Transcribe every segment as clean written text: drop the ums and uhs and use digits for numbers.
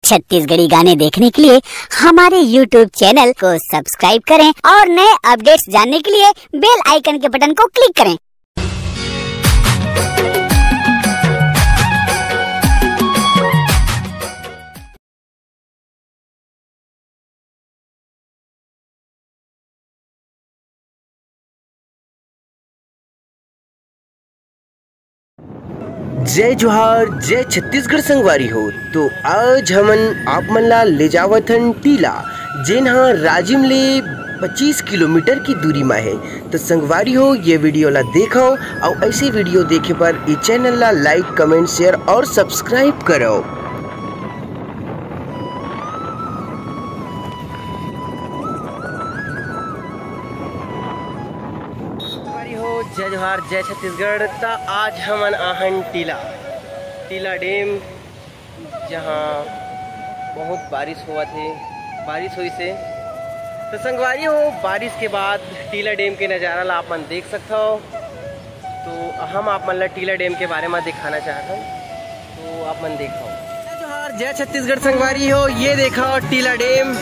छत्तीसगढ़ी गाने देखने के लिए हमारे YouTube चैनल को सब्सक्राइब करें और नए अपडेट्स जानने के लिए बेल आइकन के बटन को क्लिक करें। जय जोहार, जय छत्तीसगढ़ संगवारी हो। तो आज हमन आप मन ला ले जावथन टीला, जेनहा राजिम ले 25 किलोमीटर की दूरी में है। तो संगवारी हो, ये वीडियो ला देखो और ऐसे वीडियो देखे पर इस चैनल ला लाइक, कमेंट, शेयर और सब्सक्राइब करो। जय जोहार, जय छत्तीसगढ़। ता आज हमन आहन टीला डैम, जहाँ बहुत बारिश हुआ थे, बारिश हुई से। तो संगवारी हो, बारिश के बाद टीला डैम के नज़ारा ला आप मन देख सकते हो। तो हम आप मन ला टीला डैम के बारे में दिखाना चाहता हूँ, तो आप मन देखो। जय जोहार, जय छत्तीसगढ़ संगवारी हो। ये देखो टीला डैम,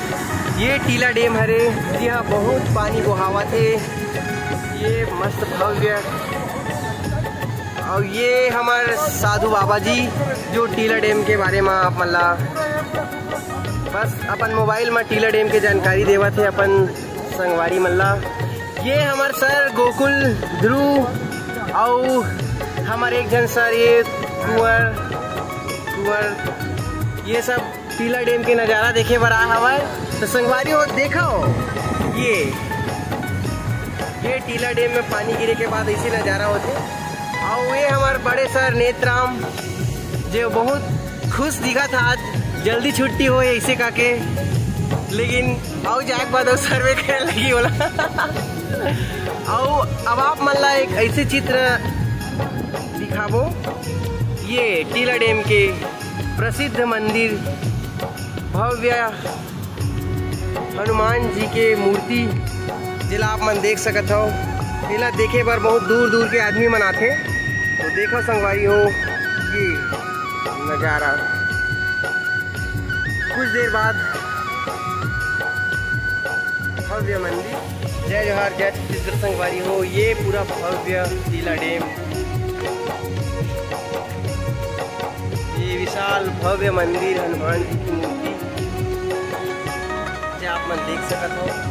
ये टीला डैम हरे, यहाँ बहुत पानी बहावा थे। ये मस्त भव्य, और ये हमारे साधु बाबा जी जो टीला डैम के बारे में आप मल्ला बस अपन मोबाइल में टीला डैम के जानकारी देवा थे अपन संगवारी मल्ला। ये हमारे सर गोकुल ध्रुव और हमारे एक जन सर ये कुंवर, ये सब टीला डैम के नज़ारा देखे बर आ हवा। तो संगवारी हो देखो, ये टीला डैम में पानी गिरे के बाद ऐसे नज़ारा होते। और ये हमारे बड़े सर नेत्राम जो बहुत खुश दिखा था, आज जल्दी छुट्टी हो ऐसे काके, लेकिन आओ जाए के बाद सर में खेल लगी बोला। और अब आप मन ला एक ऐसे चित्र दिखाबो, ये टीला डैम के प्रसिद्ध मंदिर भव्य हनुमान जी के मूर्ति जिला आप मन देख सकत हो। जिला देखे पर बहुत दूर दूर के आदमी मन आते। तो देखो संगवारी हो, ये नज़ारा कुछ देर बाद भव्य मंदिर। जय जोहार, जय छत्तीसगढ़ संगवारी हो। ये पूरा भव्य टीला डैम, ये विशाल भव्य मंदिर हनुमान जी की मूर्ति जो आप मन देख सकत हो।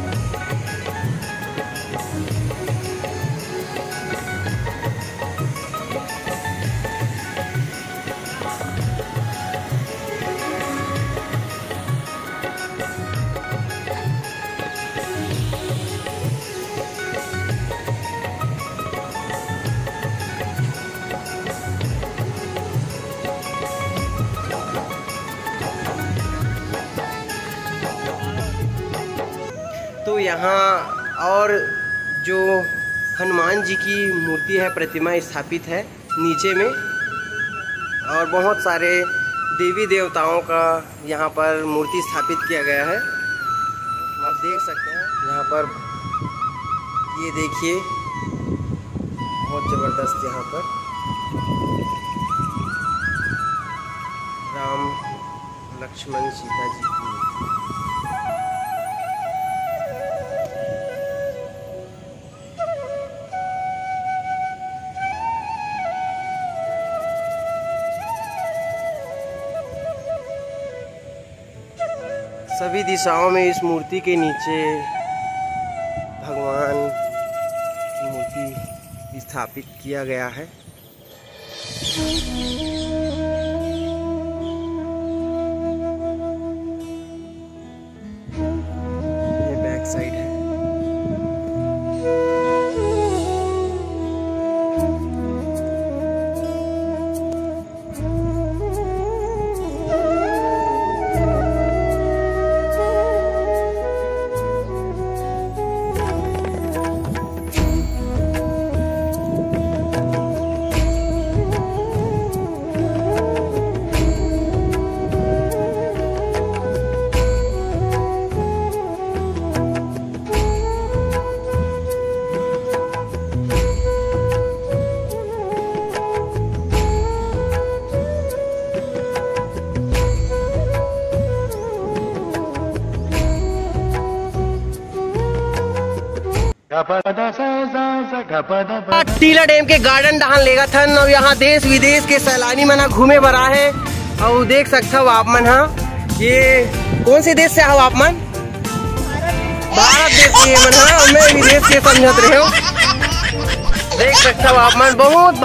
तो यहाँ और जो हनुमान जी की मूर्ति है, प्रतिमा स्थापित है नीचे में, और बहुत सारे देवी देवताओं का यहाँ पर मूर्ति स्थापित किया गया है। आप देख सकते हैं यहाँ पर, ये देखिए बहुत ज़बरदस्त यहाँ पर राम लक्ष्मण सीता जी की। सभी दिशाओं में इस मूर्ति के नीचे भगवान की मूर्ति स्थापित किया गया है। ये बैक साइड है। टीला डैम के गार्डन डहान लेगा थन और यहाँ देश विदेश के सैलानी मना घूमे बरा है। और देख सकते हो आप मन, हाँ ये कौन से देश से आओ आप मन? भारत देश के मन, हाँ मैं विदेश के समझत रहे हो। देख सकते हो आप मन बहुत